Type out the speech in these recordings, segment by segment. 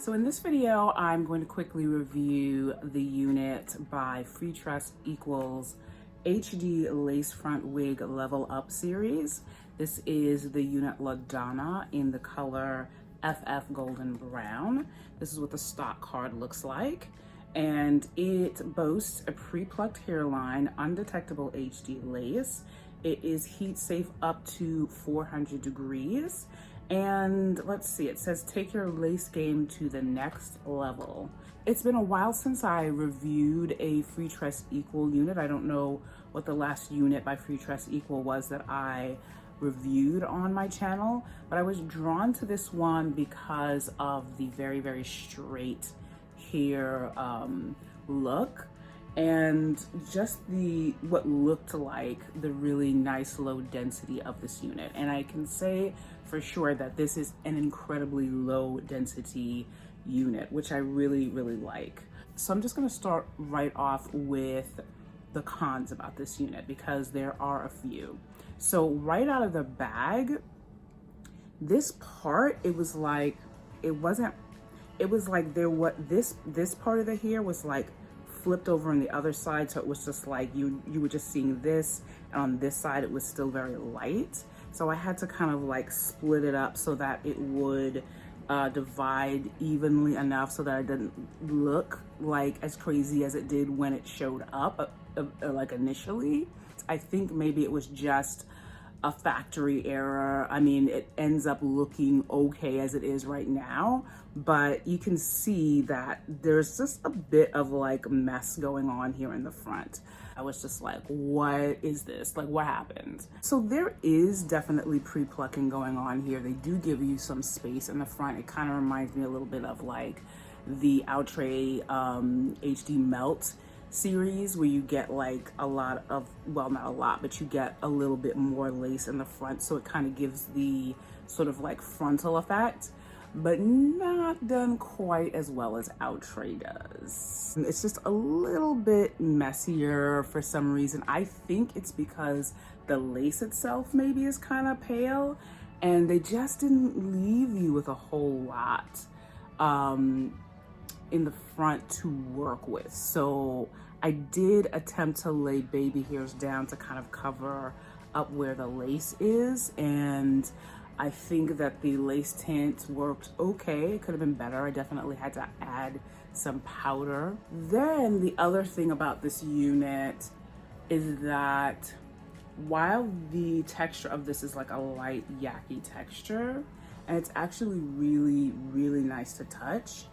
So in this video, I'm going to quickly review the unit by Freetress equals HD Lace Front Wig Level Up series. This is the unit Ladonna in the color FF Golden Brown. This is what the stock card looks like. And it boasts a pre-plucked hairline, undetectable HD lace. It is heat safe up to 400 degrees. And let's see, it says take your lace game to the next level. It's been a while since I reviewed a Freetress Equal unit. I don't know what the last unit by Freetress Equal was that I reviewed on my channel, but I was drawn to this one because of the very, very straight hair look and just what looked like the really nice low density of this unit. And I can say for sure that this is an incredibly low density unit, which I really, really like. So I'm just gonna start right off with the cons about this unit because there are a few. So right out of the bag, this part, it was like this part of the hair was like flipped over on the other side, so it was just like you were just seeing this, and on this side it was still very light. So I had to kind of like split it up so that it would divide evenly enough so that it didn't look like as crazy as it did when it showed up like initially. I think maybe it was just a factory error. I mean, it ends up looking okay as it is right now, but you can see that there's just a bit of like mess going on here in the front. I was just like, what is this? Like, what happened? So there is definitely pre-plucking going on here. They do give you some space in the front. It kind of reminds me a little bit of like the Outre HD Melt series, where you get like a lot of, well, not a lot, but you get a little bit more lace in the front, so it kind of gives the sort of like frontal effect, but not done quite as well as Outre does. It's just a little bit messier for some reason. I think it's because the lace itself maybe is kind of pale, and they just didn't leave you with a whole lot in the front to work with. So I did attempt to lay baby hairs down to kind of cover up where the lace is, and I think that the lace tint worked okay. It could have been better. I definitely had to add some powder. Then the other thing about this unit is that while the texture of this is like a light yaki texture, and it's actually really, really nice to touch,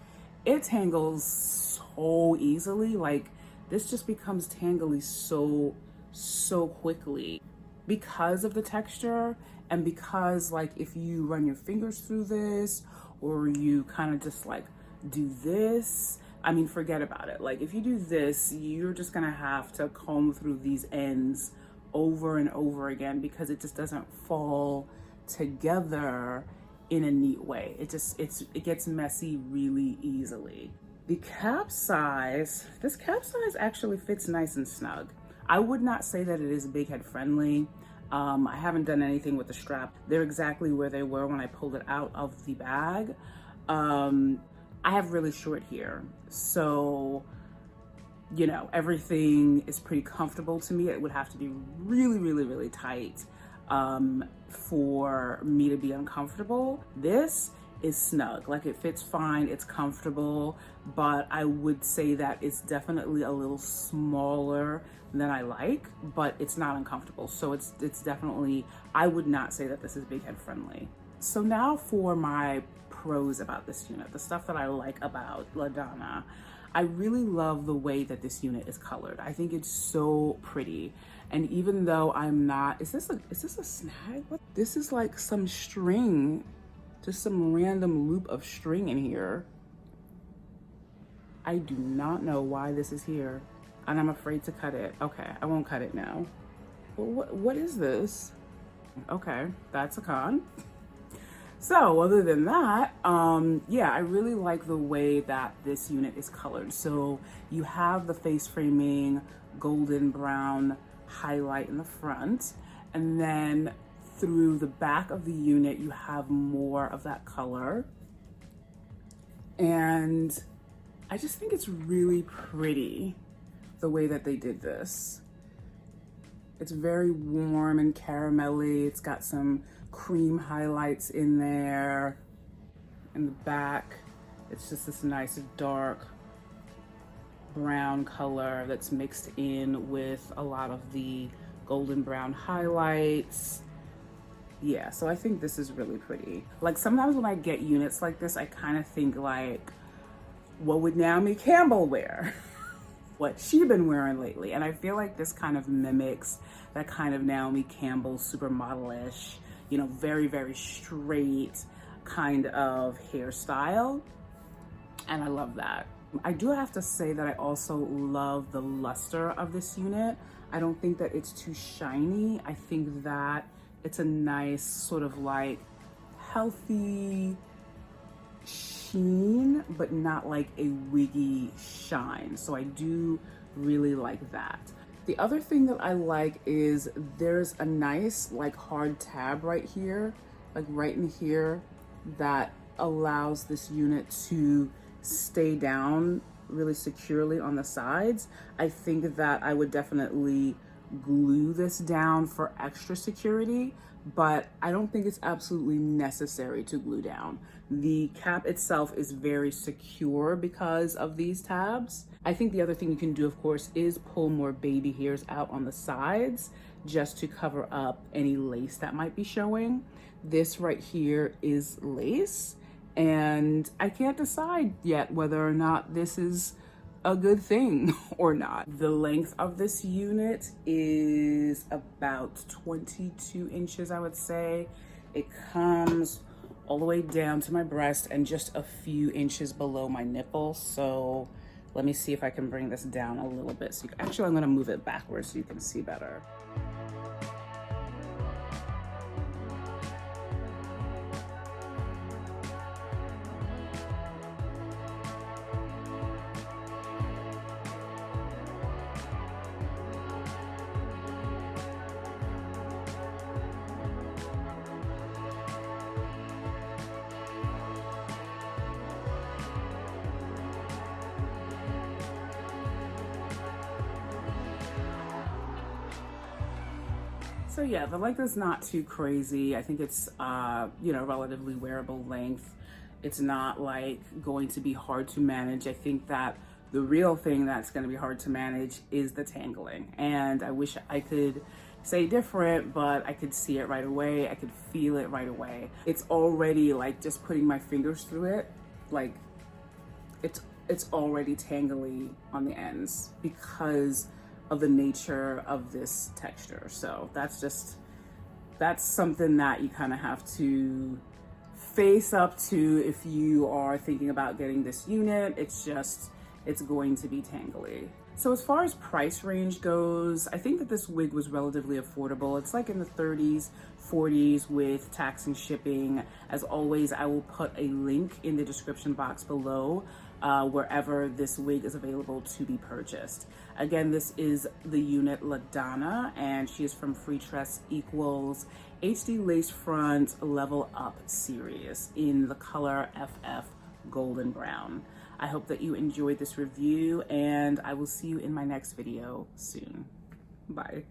it tangles so easily. Like, this just becomes tangly so quickly because of the texture, and because like if you run your fingers through this or you kind of just like do this, I mean, forget about it. Like, if you do this, you're just gonna have to comb through these ends over and over again because it just doesn't fall together in a neat way. It gets messy really easily. The cap size, this cap size actually fits nice and snug. I would not say that it is big head friendly. I haven't done anything with the strap. They're exactly where they were when I pulled it out of the bag. I have really short hair, so you know, everything is pretty comfortable to me. It would have to be really, really, really tight for me to be uncomfortable. This is snug, like it fits fine, it's comfortable, but I would say that it's definitely a little smaller than I like, but it's not uncomfortable. So it's definitely, I would not say that this is big head friendly. So now for my pros about this unit, the stuff that I like about Ladonna. I really love the way that this unit is colored. I think it's so pretty. And even though I'm not, is this a snag? What? This is like some string, just some random loop of string in here. I do not know why this is here, and I'm afraid to cut it. Okay, I won't cut it now. But what is this? Okay, that's a con. So other than that, yeah, I really like the way that this unit is colored. So you have the face framing golden brown highlight in the front, and then through the back of the unit, you have more of that color. And I just think it's really pretty the way that they did this. It's very warm and caramelly. It's got some cream highlights in there. In the back, it's just this nice dark brown color that's mixed in with a lot of the golden brown highlights. Yeah, so I think this is really pretty. Like sometimes when I get units like this, I kind of think like, what would Naomi Campbell wear? What she been wearing lately? And I feel like this kind of mimics that kind of Naomi Campbell supermodel-ish, you know, very, very straight kind of hairstyle. And I love that. I do have to say that I also love the luster of this unit. I don't think that it's too shiny. I think that it's a nice sort of like healthy sheen, but not like a wiggy shine. So I do really like that. The other thing that I like is there's a nice like hard tab right here, like right in here, that allows this unit to stay down really securely on the sides. I think that I would definitely glue this down for extra security, but I don't think it's absolutely necessary to glue down. The cap itself is very secure because of these tabs. I think the other thing you can do, of course, is pull more baby hairs out on the sides just to cover up any lace that might be showing. This right here is lace, and I can't decide yet whether or not this is a good thing or not. The length of this unit is about 22 inches, I would say. It comes all the way down to my breast and just a few inches below my nipple. So let me see if I can bring this down a little bit. So actually, I'm gonna move it backwards so you can see better. So yeah, the length is not too crazy. I think it's, you know, relatively wearable length. It's not like going to be hard to manage. I think that the real thing that's going to be hard to manage is the tangling. And I wish I could say different, but I could see it right away. I could feel it right away. It's already like just putting my fingers through it, like it's already tangly on the ends because of the nature of this texture. So that's something that you kind of have to face up to if you are thinking about getting this unit. It's going to be tangly. So as far as price range goes, I think that this wig was relatively affordable. It's like in the 30s, 40s with tax and shipping. As always, I will put a link in the description box below wherever this wig is available to be purchased. Again, this is the unit Ladonna, and she is from Freetress Equals HD Lace Front Level Up series in the color FF Golden Brown. I hope that you enjoyed this review, and I will see you in my next video soon. Bye.